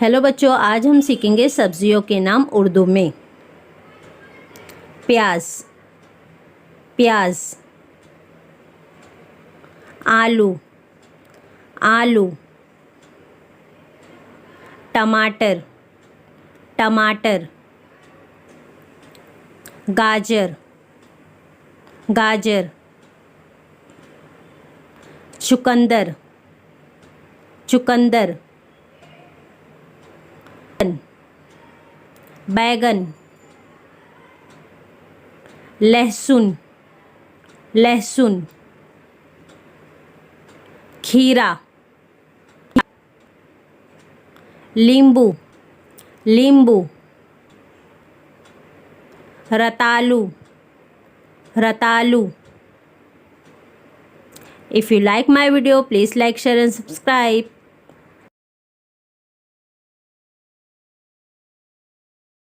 Hello बच्चों, आज हम सीखेंगे सब्जियों के नाम उर्दू में। प्याज, प्याज। आलू, आलू। टमाटर, टमाटर। गाजर, गाजर। चुकंदर, चुकंदर। बैगन, लहसुन, लहसुन। खीरा, नींबू, नींबू। रतालू, रतालू। If you like my video, please like, share and subscribe.